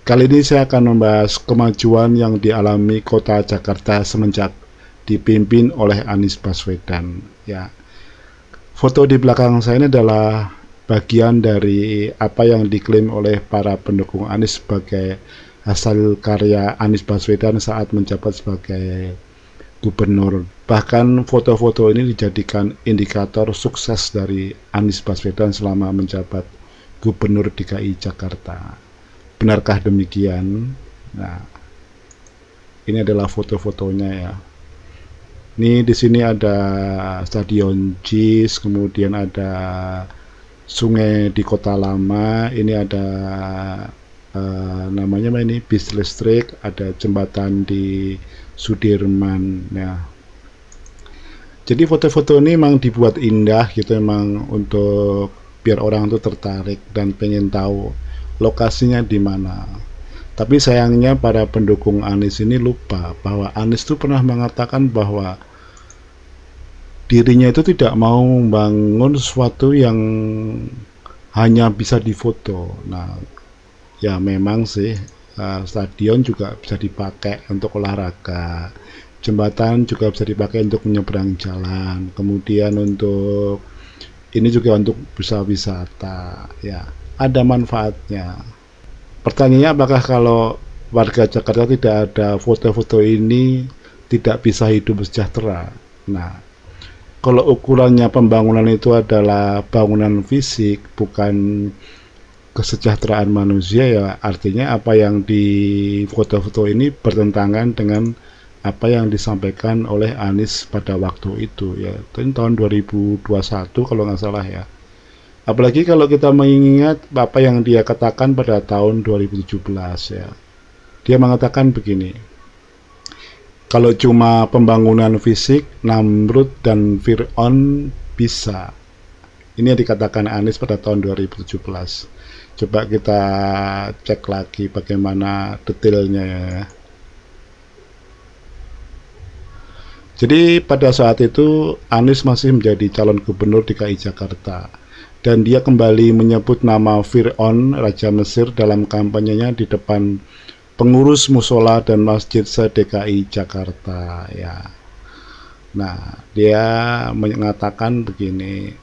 Kali ini saya akan membahas kemajuan yang dialami kota Jakarta semenjak dipimpin oleh Anies Baswedan. Ya, foto di belakang saya ini adalah bagian dari apa yang diklaim oleh para pendukung Anies sebagai hasil karya Anies Baswedan saat menjabat sebagai gubernur. Bahkan foto-foto ini dijadikan indikator sukses dari Anies Baswedan selama menjabat gubernur DKI Jakarta. Benarkah demikian? Nah, ini adalah foto-fotonya ya. Ini di sini ada Stadion JIS, kemudian ada sungai di Kota Lama, ini ada namanya ini bis listrik, ada jembatan di Sudirman. Ya. Jadi foto-foto ini memang dibuat indah gitu, memang untuk biar orang tuh tertarik dan pengen tahu lokasinya di mana. Tapi sayangnya para pendukung Anies ini lupa bahwa Anies itu pernah mengatakan bahwa dirinya itu tidak mau membangun sesuatu yang hanya bisa difoto. Nah, ya memang sih stadion juga bisa dipakai untuk olahraga, jembatan juga bisa dipakai untuk menyeberang jalan, kemudian untuk ini juga untuk bisa wisata, ya ada manfaatnya. Pertanyaannya, apakah kalau warga Jakarta tidak ada foto-foto ini tidak bisa hidup sejahtera? Nah, kalau ukurannya pembangunan itu adalah bangunan fisik, bukan kesejahteraan manusia, ya artinya apa yang di foto-foto ini bertentangan dengan apa yang disampaikan oleh Anies pada waktu itu, ya tahun 2021 kalau nggak salah ya. Apalagi kalau kita mengingat apa yang dia katakan pada tahun 2017 ya. Dia mengatakan begini, kalau cuma pembangunan fisik, Namrud dan Fir'aun bisa. Ini yang dikatakan Anies pada tahun 2017. Coba kita cek lagi bagaimana detailnya ya. Jadi pada saat itu Anies masih menjadi calon gubernur DKI Jakarta, dan dia kembali menyebut nama Fir'aun, Raja Mesir, dalam kampanyenya di depan pengurus musola dan masjid se-DKI Jakarta ya. Nah, dia mengatakan begini,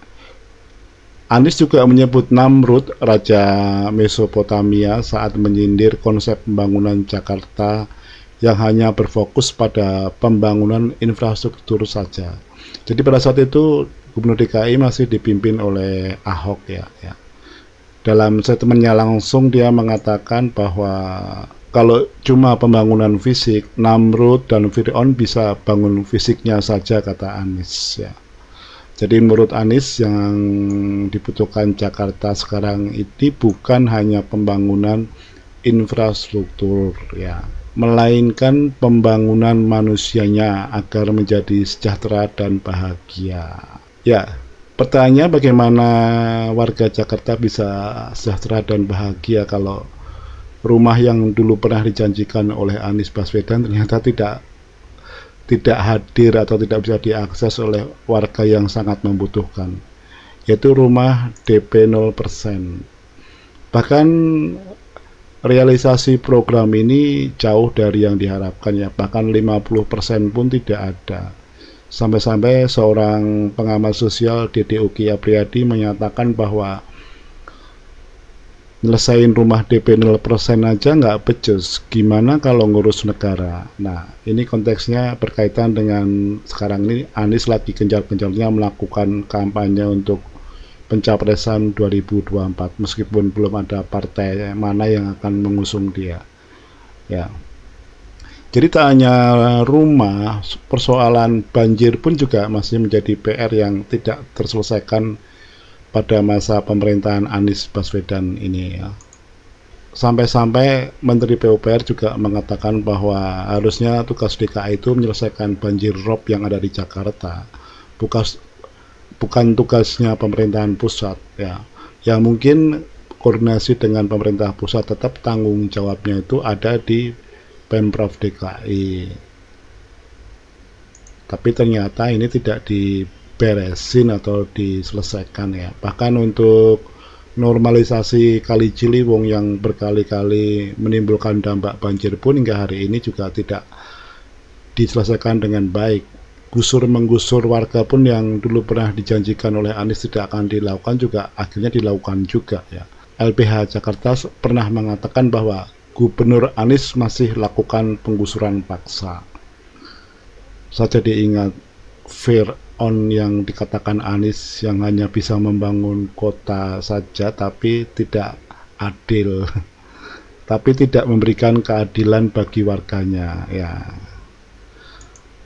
Anies juga menyebut Namrud, Raja Mesopotamia, saat menyindir konsep pembangunan Jakarta yang hanya berfokus pada pembangunan infrastruktur saja. Jadi pada saat itu Gubernur DKI masih dipimpin oleh Ahok ya. Dalam statementnya langsung dia mengatakan bahwa kalau cuma pembangunan fisik, Namrud dan Fir'aun bisa bangun fisiknya saja, kata Anies ya. Jadi menurut Anies yang dibutuhkan Jakarta sekarang ini bukan hanya pembangunan infrastruktur ya, melainkan pembangunan manusianya agar menjadi sejahtera dan bahagia. Ya, pertanyaannya bagaimana warga Jakarta bisa sejahtera dan bahagia kalau rumah yang dulu pernah dijanjikan oleh Anies Baswedan ternyata tidak hadir atau tidak bisa diakses oleh warga yang sangat membutuhkan, yaitu rumah DP 0%. Bahkan realisasi program ini jauh dari yang diharapkan ya, bahkan 50% pun tidak ada. Sampai-sampai seorang pengamat sosial Dede Uki Apriyadi menyatakan bahwa nyelesain rumah DP 0% aja nggak becus, gimana kalau ngurus negara. Nah, ini konteksnya berkaitan dengan sekarang ini Anies lagi gencar-gencarnya melakukan kampanye untuk pencapresan 2024 meskipun belum ada partai mana yang akan mengusung dia ya. Jadi tak hanya rumah, persoalan banjir pun juga masih menjadi PR yang tidak terselesaikan pada masa pemerintahan Anies Baswedan ini ya. Sampai-sampai Menteri PUPR juga mengatakan bahwa harusnya tugas DKI itu menyelesaikan banjir rob yang ada di Jakarta, bukan tugasnya pemerintahan pusat ya. Yang mungkin koordinasi dengan pemerintah pusat, tetap tanggung jawabnya itu ada di Pemprov DKI. Tapi ternyata ini tidak diberesin atau diselesaikan ya. Bahkan untuk normalisasi Kali Ciliwung yang berkali-kali menimbulkan dampak banjir pun hingga hari ini juga tidak diselesaikan dengan baik. Gusur-menggusur warga pun yang dulu pernah dijanjikan oleh Anies tidak akan dilakukan juga akhirnya dilakukan juga ya. LBH Jakarta pernah mengatakan bahwa Gubernur Anies masih lakukan penggusuran paksa. Saya jadi ingat Fir'aun yang dikatakan Anies yang hanya bisa membangun kota saja tapi tidak adil, tapi tidak memberikan keadilan bagi warganya ya.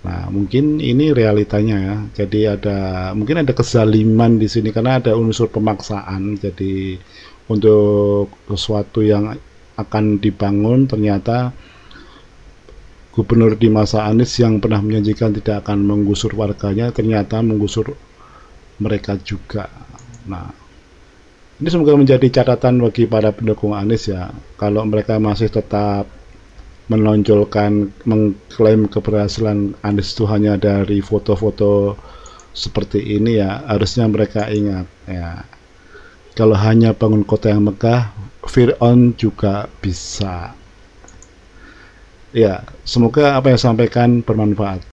Nah, mungkin ini realitanya ya. Jadi mungkin ada kezaliman di sini karena ada unsur pemaksaan. Jadi untuk sesuatu yang akan dibangun ternyata gubernur di masa Anies yang pernah menjanjikan tidak akan menggusur warganya ternyata menggusur mereka juga. Nah, ini semoga menjadi catatan bagi para pendukung Anies ya. Kalau mereka masih tetap menonjolkan mengklaim keberhasilan Anies itu hanya dari foto-foto seperti ini ya, harusnya mereka ingat ya, kalau hanya bangun kota yang megah, Fir'aun juga bisa ya. Semoga apa yang saya sampaikan bermanfaat.